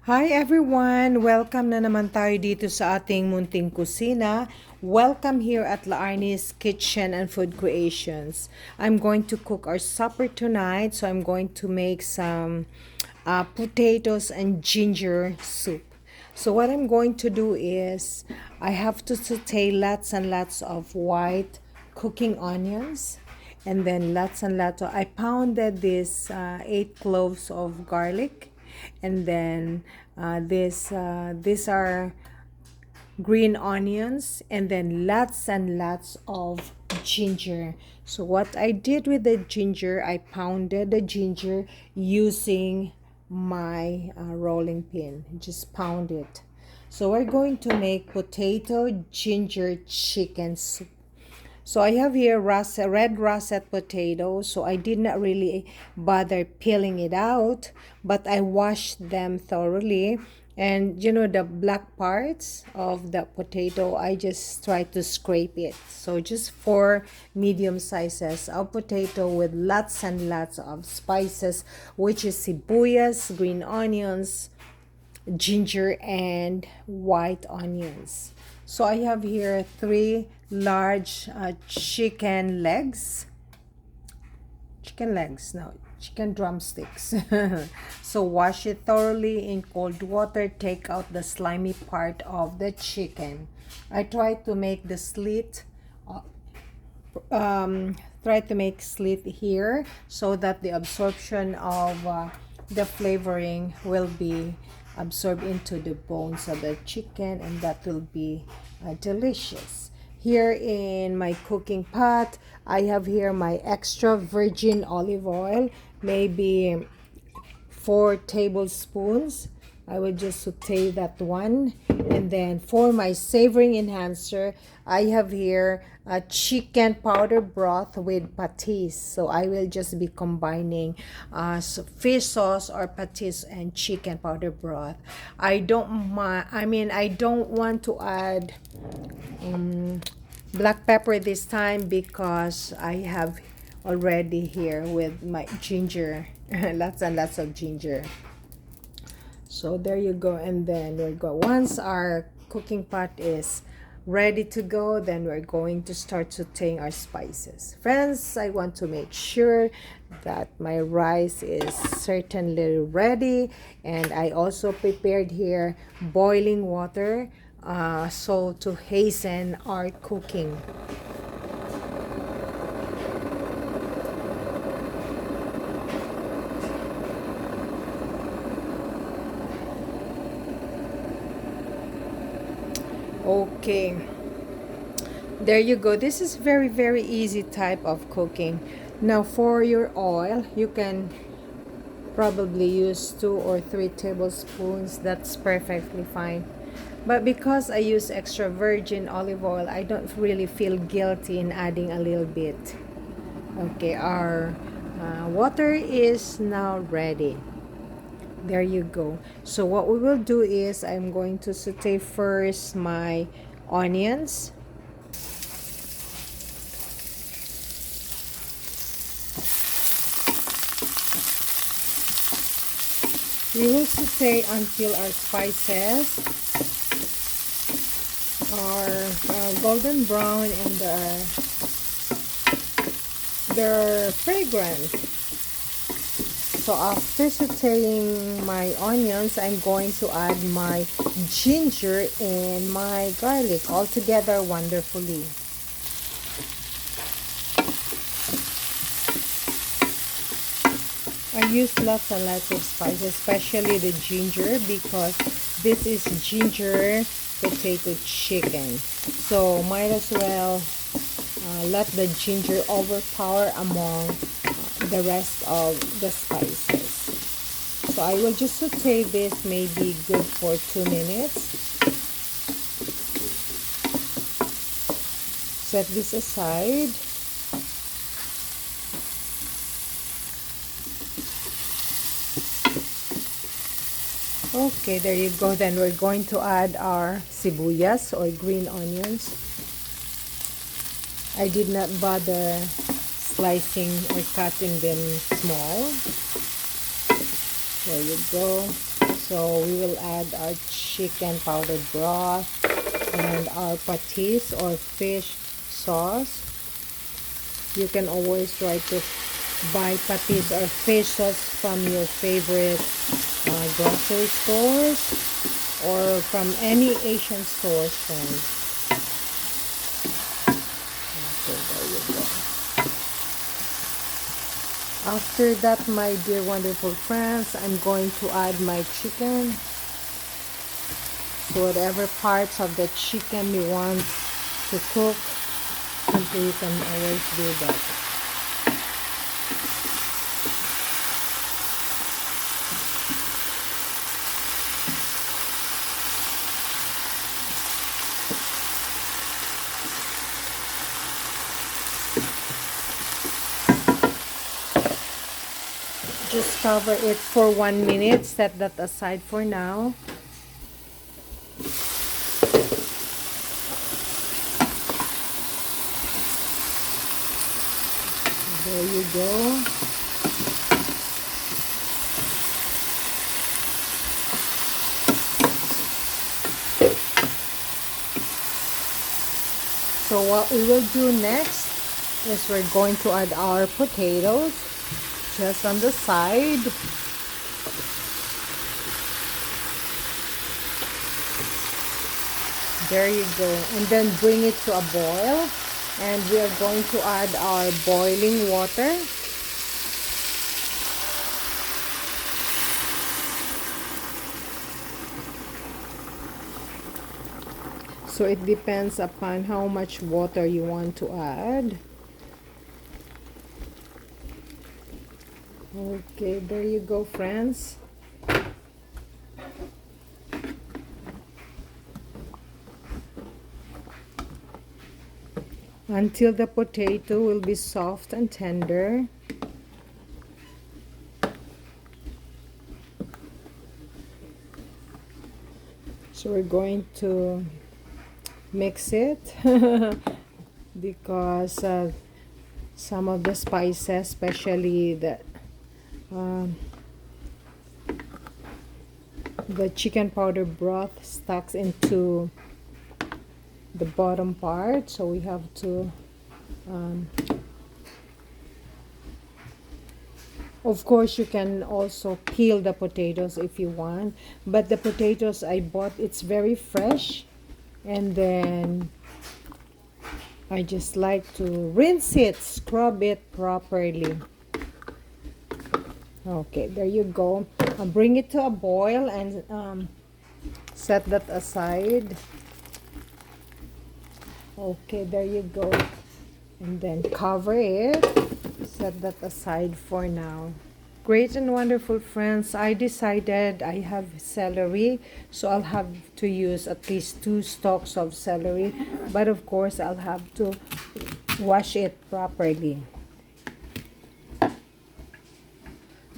Hi everyone! Welcome na naman tayo dito sa ating munting kusina. Welcome here at Laarni's Kitchen and Food Creations. I'm going to cook our supper tonight, so I'm going to make some potatoes and ginger soup. So what I'm going to do is I have to saute lots and lots of white cooking onions, and then lots and lots of, I pounded this 8 cloves of garlic, and then these are green onions, and then lots and lots of ginger. So what I did with the ginger, I pounded the ginger using my rolling pin. Just pound it. So we're going to make potato ginger chicken soup. So I have here red russet potato. So I did not really bother peeling it out, but I washed them thoroughly. And you know, the black parts of the potato, I just try to scrape it. So just 4 medium sizes of potato with lots and lots of spices, which is sibuyas, green onions, ginger, and white onions. So I have here 3 large chicken drumsticks. So wash it thoroughly in cold water. Take out the slimy part of the chicken. I try to make the slit try to make slit here so that the absorption of the flavoring will be absorbed into the bones of the chicken, and that will be delicious. Here in my cooking pot, I have here my extra virgin olive oil, maybe 4 tablespoons. I will just saute that one. And then for my savoring enhancer, I have here a chicken powder broth with patis. So I will just be combining fish sauce or patis and chicken powder broth. I don't want to add black pepper this time because I have already here with my ginger, lots and lots of ginger. So there you go. And then we go, once our cooking pot is ready to go, then we're going to start sauteing our spices. Friends, I want to make sure that my rice is certainly ready, and I also prepared here boiling water so to hasten our cooking. Okay, there you go. This is very easy type of cooking. Now for your oil, you can probably use 2 or 3 tablespoons. That's perfectly fine. But because I use extra virgin olive oil, I don't really feel guilty in adding a little bit. Okay, our water is now ready. There you go. So what we will do is I'm going to saute first my onions. We will saute until our spices are golden brown and they're fragrant. So after sauteing my onions, I'm going to add my ginger and my garlic all together wonderfully. I use lots and lots of spices, especially the ginger, because this is ginger potato chicken. So might as well let the ginger overpower among the rest of the spices. So I will just saute this maybe good for 2 minutes. Set this aside. Okay, there you go. Then we're going to add our sibuyas or green onions. I did not bother slicing or cutting them small. There you go. So we will add our chicken powdered broth and our patis or fish sauce. You can always try to buy patis or fish sauce from your favorite grocery stores or from any Asian stores, friends. Okay, there you go. After that, my dear wonderful friends, I'm going to add my chicken. So whatever parts of the chicken you want to cook, simply you can always do that. Just cover it for 1 minute. Set that aside for now. There you go. So what we will do next is we're going to add our potatoes just on the side. There you go. And then bring it to a boil. And we are going to add our boiling water. So it depends upon how much water you want to add. Okay, there you go, friends. Until the potato will be soft and tender. So we're going to mix it because some of the spices, especially the chicken powder broth, stuck into the bottom part, so we have to of course you can also peel the potatoes if you want, but the potatoes I bought, it's very fresh, and then I just like to rinse it, scrub it properly. Okay, there you go. Bring it to a boil and set that aside. Okay, there you go. And then cover it. Set that aside for now. Great and wonderful friends, I decided I have celery, so I'll have to use at least 2 stalks of celery. But of course, I'll have to wash it properly.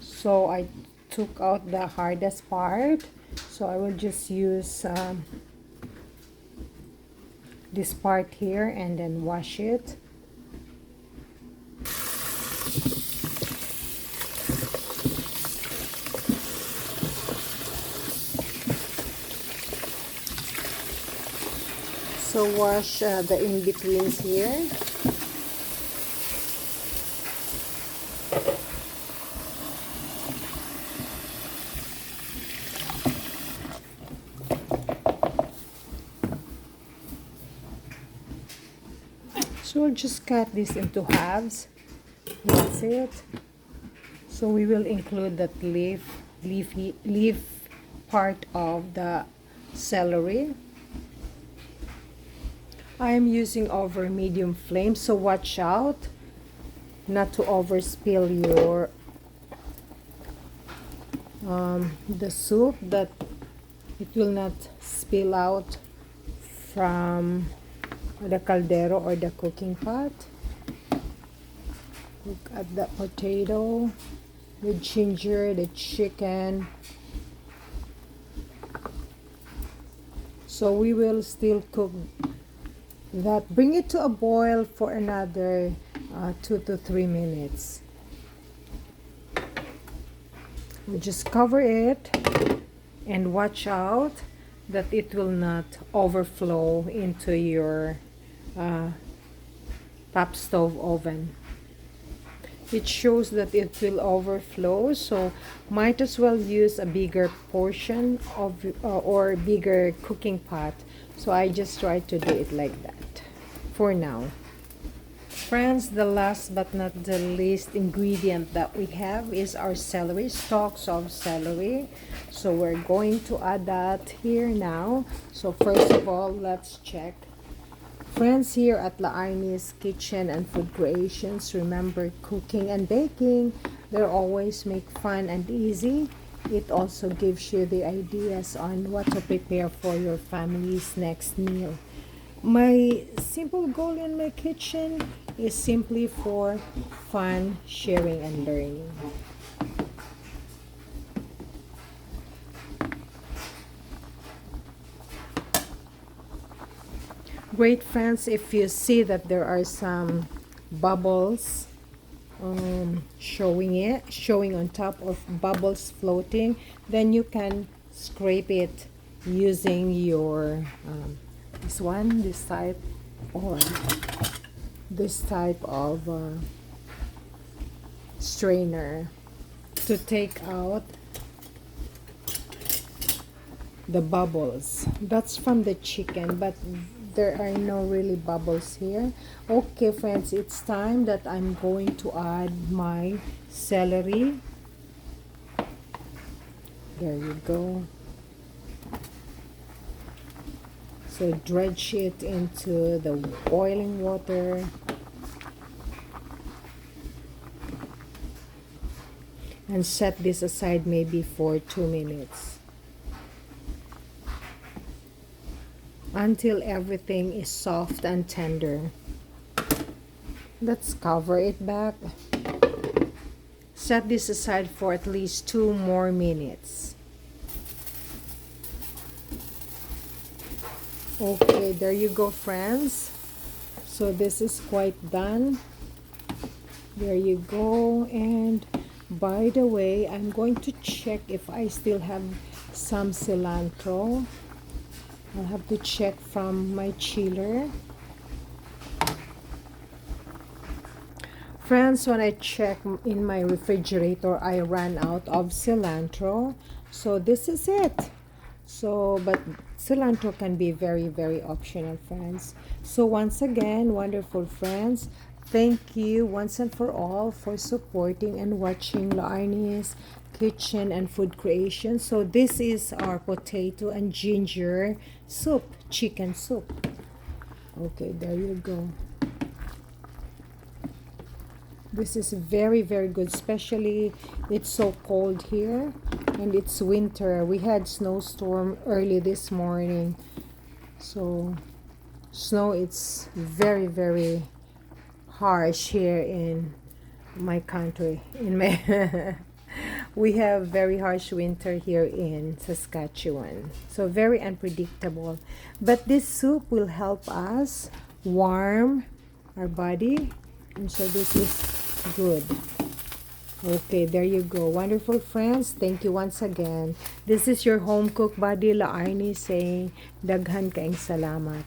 So I took out the hardest part. So I will just use this part here and then wash it. So wash the in-betweens here. So we'll just cut this into halves. That's it. So we will include that leaf part of the celery. I am using over medium flame, so watch out not to overspill your the soup, that it will not spill out from the caldero or the cooking pot. Look at the potato, the ginger, the chicken. So we will still cook that. Bring it to a boil for another 2 to 3 minutes. We just cover it And watch out that it will not overflow into your top stove oven. It shows that it will overflow, so might as well use a bigger portion of or bigger cooking pot. So I just try to do it like that for now. Friends, the last but not the least ingredient that we have is our celery, stalks of celery. So we're going to add that here now. So first of all, let's check. Friends, here at La Arnie's Kitchen and Food Creations, remember, cooking and baking, they always make fun and easy. It also gives you the ideas on what to prepare for your family's next meal. My simple goal in my kitchen is simply for fun, sharing, and learning. Great, friends, if you see that there are some bubbles showing on top of bubbles floating, then you can scrape it using your this type, or this type of strainer to take out the bubbles. That's from the chicken, but there are no really bubbles here. Okay, friends, it's time that I'm going to add my celery. There you go. So dredge it into the boiling water. And set this aside maybe for 2 minutes. Until everything is soft and tender. Let's cover it back. Set this aside for at least 2 more minutes. Okay, there you go, friends. So this is quite done. There you go. And by the way, I'm going to check if I still have some cilantro. I'll have to check from my chiller. Friends, when I check in my refrigerator, I ran out of cilantro. So this is it. So, but cilantro can be very, very optional, friends. So once again, wonderful friends, thank you once and for all for supporting and watching La Arnie's Kitchen and Food Creation. So this is our potato and ginger soup, chicken soup. Okay, there you go. This is very, very good, especially it's so cold here and it's winter. We had snowstorm early this morning. So snow, it's very, very harsh here in my country. In my we have very harsh winter here in Saskatchewan. So very unpredictable. But this soup will help us warm our body. And so this is good. Okay, there you go. Wonderful friends. Thank you once again. This is your home cook buddy La Arnie saying daghan kaing salamat.